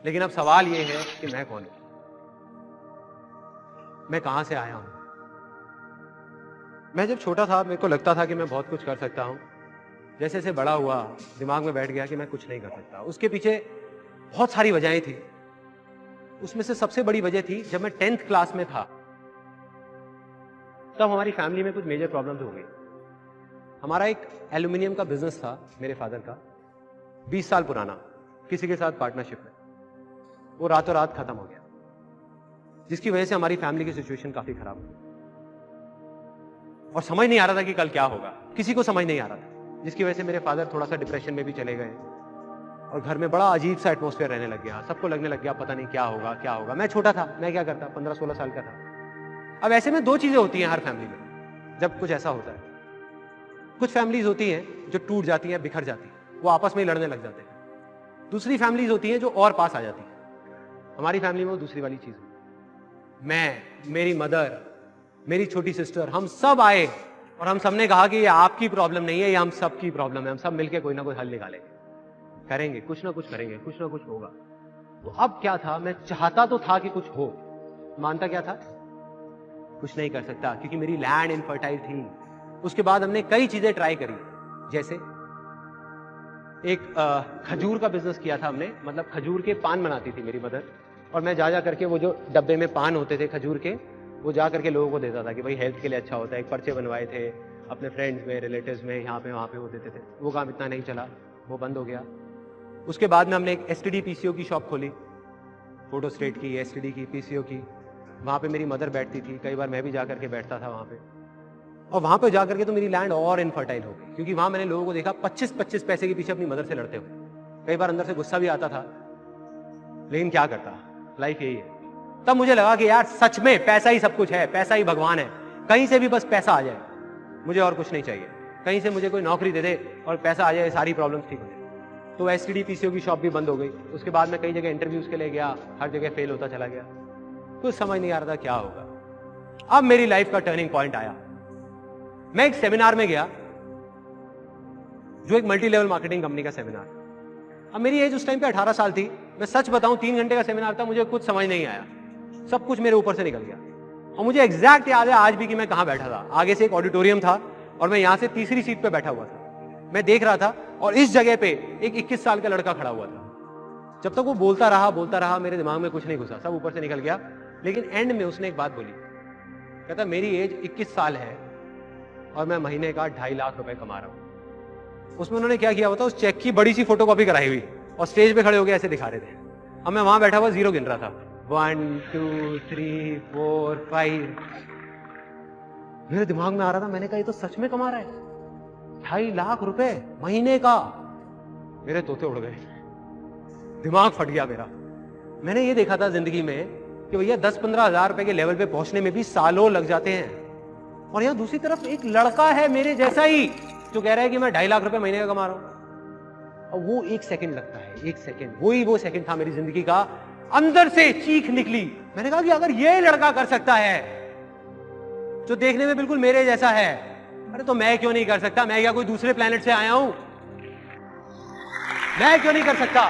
लेकिन अब सवाल यह है कि मैं कौन हूं, मैं कहां से आया हूं। मैं जब छोटा था मेरे को लगता था कि मैं बहुत कुछ कर सकता हूं। जैसे जैसे बड़ा हुआ दिमाग में बैठ गया कि मैं कुछ नहीं कर सकता। उसके पीछे बहुत सारी वजहें थी। उसमें से सबसे बड़ी वजह थी जब मैं 10th क्लास में था, तब हमारी फैमिली में कुछ मेजर प्रॉब्लम्स हो गई। हमारा एक एल्यूमिनियम का बिजनेस था मेरे फादर का, 20 साल पुराना, किसी के साथ पार्टनरशिप में। वो रातों रात खत्म हो गया, जिसकी वजह से हमारी फैमिली की सिचुएशन काफी खराब हुई और समझ नहीं आ रहा था कि कल क्या होगा। किसी को समझ नहीं आ रहा था, जिसकी वजह से मेरे फादर थोड़ा सा डिप्रेशन में भी चले गए और घर में बड़ा अजीब सा एटमॉस्फेयर रहने लग गया। सबको लगने लग गया पता नहीं क्या होगा क्या होगा। मैं छोटा था, मैं क्या करता, 15-16 साल का था। अब ऐसे में दो चीजें होती हैं हर फैमिली में जब कुछ ऐसा होता है। कुछ फैमिलीज होती हैं जो टूट जाती हैं, बिखर जाती हैं, वो आपस में ही लड़ने लग जाते हैं। दूसरी फैमिलीज होती हैं जो और पास आ जाती हैं। हमारी फैमिली में वो दूसरी वाली चीज है। मैं, मेरी मदर, मेरी छोटी सिस्टर, हम सब आए और हम सबने कहा कि ये आपकी प्रॉब्लम नहीं है, ये हम सब की प्रॉब्लम है। हम सब मिलकर कोई ना कोई हल निकालेंगे, करेंगे, कुछ ना कुछ करेंगे, कुछ ना कुछ होगा। तो अब क्या था, मैं चाहता तो था कि कुछ हो, मानता क्या था, कुछ नहीं कर सकता क्योंकि मेरी लैंड इनफर्टाइल थी। उसके बाद हमने कई चीजें ट्राई करी, जैसे एक खजूर का बिजनेस किया था हमने। मतलब खजूर के पान बनाती थी मेरी मदर, और मैं जा करके वो जो डब्बे में पान होते थे खजूर के, वो जा करके लोगों को देता था कि भाई हेल्थ के लिए अच्छा होता है। एक पर्चे बनवाए थे अपने फ्रेंड्स में, रिलेटिव्स में, यहाँ पे वहाँ पे वो देते थे। वो काम इतना नहीं चला, वो बंद हो गया। उसके बाद में हमने एक एसटीडी पीसीओ की शॉप खोली, फोटो स्टेट की, एसटीडी की, पीसीओ की। वहाँ पे मेरी मदर बैठती थी, कई बार मैं भी जा करके बैठता था वहाँ पे। और वहाँ पे जा करके तो मेरी लैंड और इनफर्टाइल हो गई, क्योंकि वहाँ मैंने लोगों को देखा 25-25 पैसे के पीछे अपनी मदर से लड़ते हुए। कई बार अंदर से गुस्सा भी आता था, लेकिन क्या करता, लाइफ यही है। तब मुझे लगा कि यार सच में पैसा ही सब कुछ है, पैसा ही भगवान है। कहीं से भी बस पैसा आ जाए, मुझे और कुछ नहीं चाहिए। कहीं से मुझे कोई नौकरी दे दे और पैसा आ जाए, सारी प्रॉब्लम्स ठीक हो जाए। तो एसटीडी पीसीओ की शॉप भी बंद हो गई। उसके बाद मैं कई जगह इंटरव्यूज के लिए गया, हर जगह फेल होता चला गया। कुछ समझ नहीं आ रहा था क्या होगा। अब मेरी लाइफ का टर्निंग पॉइंट आया। मैं एक सेमिनार में गया, जो एक मल्टी लेवल मार्केटिंग कंपनी का सेमिनार। अब मेरी एज उस टाइम पे 18 साल थी। मैं सच बताऊं, 3 घंटे का सेमिनार था, मुझे कुछ समझ नहीं आया, सब कुछ मेरे ऊपर से निकल गया। और मुझे एग्जैक्ट याद है आज भी कि मैं कहां बैठा था। आगे से एक ऑडिटोरियम था और मैं यहां से तीसरी सीट पे बैठा हुआ था। मैं देख रहा था और इस जगह पे एक 21 साल का लड़का खड़ा हुआ था। जब तक वो बोलता रहा, मेरे दिमाग में कुछ नहीं घुसा, सब ऊपर से निकल गया। लेकिन एंड में उसने एक बात बोली, कहता मेरी एज 21 साल है और मैं महीने का 2.5 लाख रुपए कमा रहा हूं। उसमें उन्होंने क्या किया होता, उस चेक की बड़ी सी फोटोकॉपी कराई हुई और स्टेज पे खड़े हो गए ऐसे दिखा रहे थे। अब मैं वहां बैठा हुआ जीरो गिन रहा था, 1 2 3 4 5। मेरे दिमाग में आ रहा था, मैंने कहा ये तो सच में कमा रहा है 2.5 लाख रुपए महीने का। मेरे तोते उड़ गए, दिमाग फट गया मेरा। मैंने ये देखा था जिंदगी में कि भैया 10-15 हजार रुपए के लेवल पे पहुंचने में भी सालों लग जाते हैं, और यहां दूसरी तरफ एक लड़का है मेरे जैसा ही जो कह रहा है कि मैं 2.5 लाख रुपए महीने का कमा रहा हूं। और वो एक सेकंड लगता है, एक सेकंड, वही वो सेकंड था मेरी जिंदगी का। अंदर से चीख निकली। मैंने कहा कि अगर ये लड़का कर सकता है जो देखने में बिल्कुल मेरे जैसा है, अरे तो मैं क्यों नहीं कर सकता? मैं क्या कोई दूसरे प्लेनेट से आया हूं? मैं क्यों नहीं कर सकता?